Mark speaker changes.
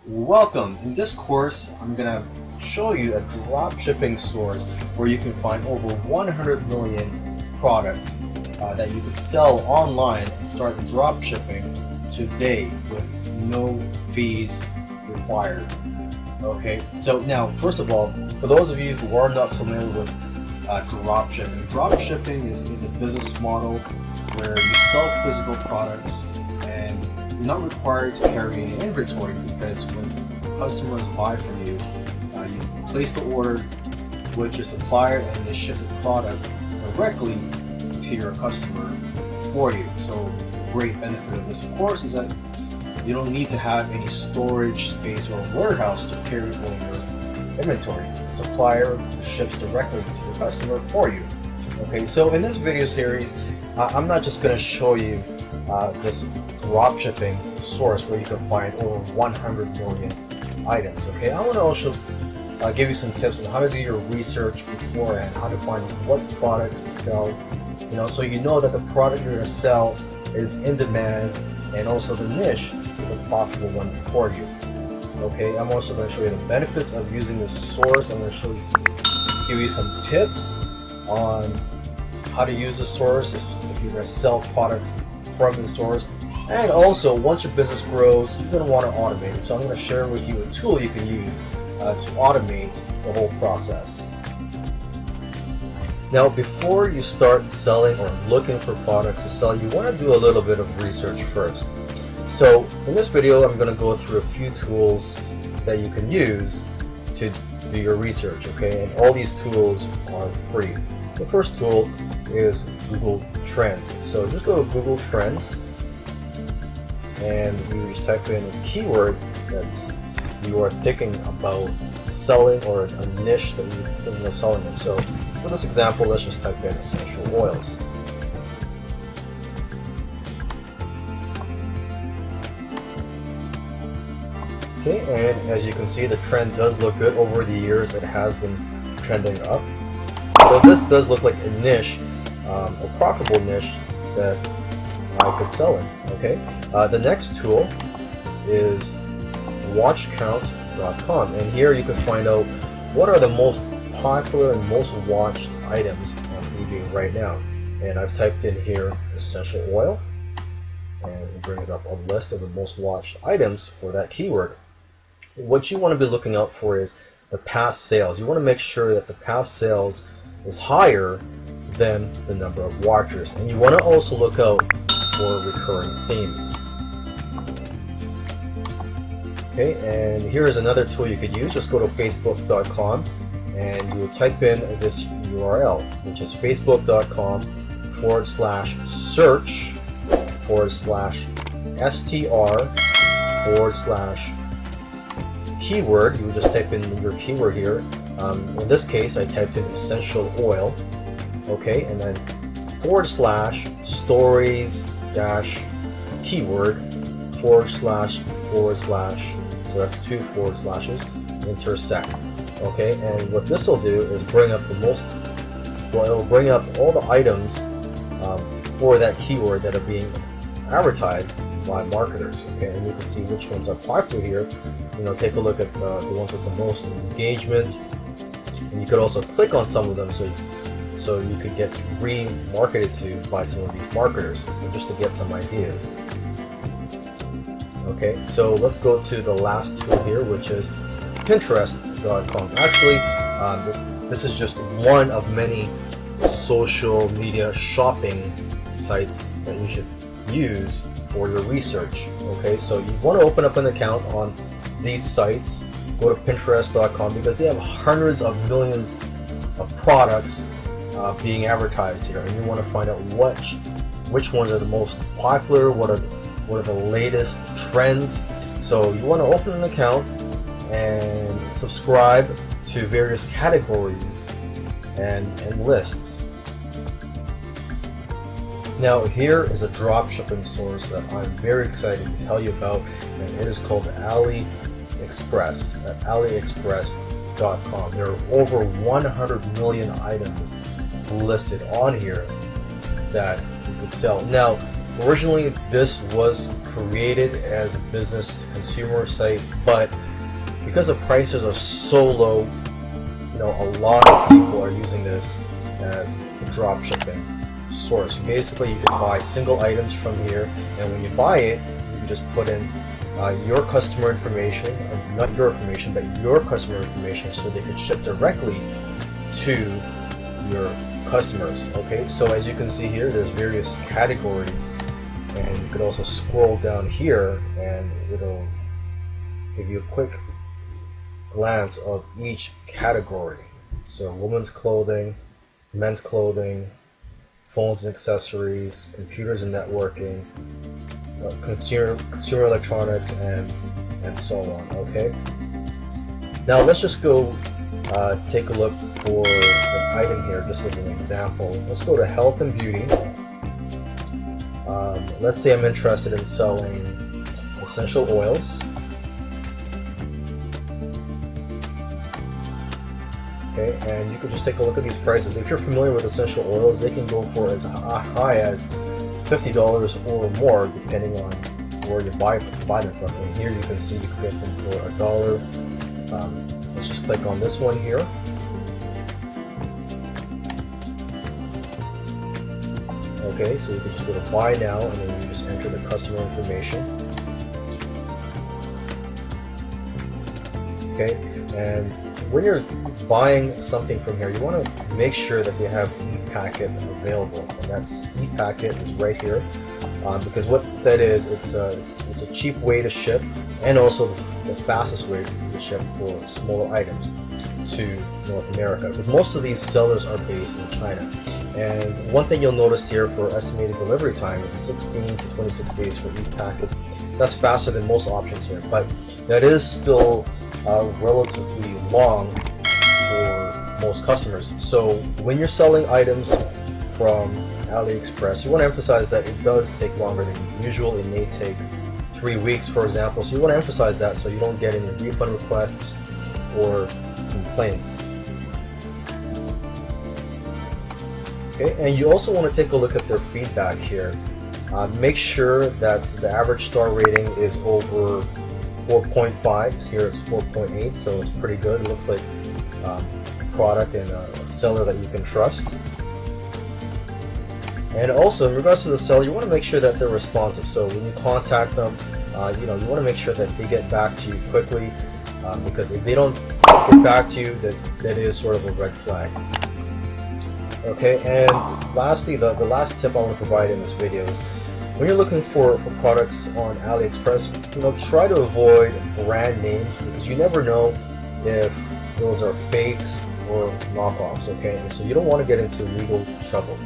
Speaker 1: Welcome! In this course, I'm going to show you a dropshipping source where you can find over 100 million products that you could sell online and start dropshipping today with no fees required. Okay, so now first of all, for those of you who are not familiar with dropshipping is a business model where you sell physical products and you're not required to carry any inventory, because when customers buy from you, you place the order with your supplier and they ship the product directly to your customer for you. So the great benefit of this, of course, is that you don't need to have any storage space or warehouse to carry all your inventory. The supplier ships directly to your customer for you. Okay, so in this video series, I'm not just going to show you this dropshipping source where you can find over 100 million items. Okay, I want to also give you some tips on how to do your research beforehand, how to find what products to sell, so you know that the product you're going to sell is in demand and also the niche is a profitable one for you. Okay, I'm also going to show you the benefits of using this source. I'm going to give you some tips on how to use the source if you're going to sell products from the source. And also, once your business grows, you're going to want to automate it. So I'm going to share with you a tool you can use to automate the whole process. Now, before you start selling or looking for products to sell, you want to do a little bit of research first. So in this video, I'm going to go through a few tools that you can use to do your research, okay? And all these tools are free. The first tool is Google Trends. So just go to Google Trends and you just type in a keyword that you are thinking about selling or a niche that you're thinking of selling in. So for this example, let's just type in essential oils. Okay, and as you can see, the trend does look good. Over the years, it has been trending up. So this does look like a niche, a profitable niche that I could sell in. Okay. The next tool is watchcount.com, and here you can find out what are the most popular and most watched items on eBay right now. And I've typed in here essential oil, and it brings up a list of the most watched items for that keyword. What you want to be looking out for is the past sales. You want to make sure that the past sales is higher than the number of watchers, and you want to also look out for recurring themes. Okay, and here is another tool you could use. Just go to facebook.com and you will type in this URL, which is facebook.com/search/str/keyword. You would just type in your keyword here. In this case, I typed in essential oil. Okay, and then /stories-keyword // so that's 2 forward slashes intersect. Okay, and what this will do is bring up it will bring up all the items for that keyword that are being advertised by marketers. Okay, and you can see which ones are popular here. Take a look at the ones with the most engagement, and you could also click on some of them so you could get remarketed to by some of these marketers, so just to get some ideas. Okay, so let's go to the last tool here, which is Pinterest.com. Actually, this is just one of many social media shopping sites that you should use for your research. Okay, so you want to open up an account on these sites. Go to Pinterest.com because they have hundreds of millions of products being advertised here, and you want to find out which ones are the most popular, what are the latest trends. So you want to open an account and subscribe to various categories and lists. Now here is a dropshipping source that I'm very excited to tell you about, and it is called AliExpress at AliExpress.com. There are over 100 million items listed on here that you could sell. Now, originally this was created as a business to consumer site, but because the prices are so low, you know, a lot of people are using this as a drop shipping source. Basically, you can buy single items from here, and when you buy it, you can just put in your customer information, not your information, but your customer information, so they can ship directly to your customers. Okay, so as you can see here, there's various categories, and you could also scroll down here and it'll give you a quick glance of each category. So women's clothing, men's clothing, phones and accessories, computers and networking, consumer electronics, and so on. Okay, now let's just go take a look for an item here, just as an example. Let's go to health and beauty. Let's say I'm interested in selling essential oils. Okay, and you can just take a look at these prices. If you're familiar with essential oils, they can go for as high as $50 or more, depending on where you buy them from. And here you can see you can get them for $1. Let's just click on this one here. Okay, so you can just go to buy now, and then you just enter the customer information. Okay, and when you're buying something from here, you want to make sure that they have ePacket available, and that's ePacket is right here, because what that is, it's a cheap way to ship, and also the fastest way to ship for smaller items to North America, because most of these sellers are based in China. And one thing you'll notice here for estimated delivery time, it's 16 to 26 days for ePacket. That's faster than most options here, but that is still relatively long for most customers. So when you're selling items from AliExpress, you want to emphasize that it does take longer than usual. It may take 3 weeks, for example. So you want to emphasize that so you don't get any refund requests or complaints. Okay, and you also want to take a look at their feedback here. Make sure that the average star rating is over 4.5. Here it's 4.8, so it's pretty good. It looks like a product and a seller that you can trust. And also, in regards to the seller, you want to make sure that they're responsive. So when you contact them, you want to make sure that they get back to you quickly, because if they don't get back to you, that is sort of a red flag. Okay, and lastly, the last tip I want to provide in this video is when you're looking for products on AliExpress, try to avoid brand names, because you never know if those are fakes or knockoffs. Okay, and so you don't want to get into legal trouble.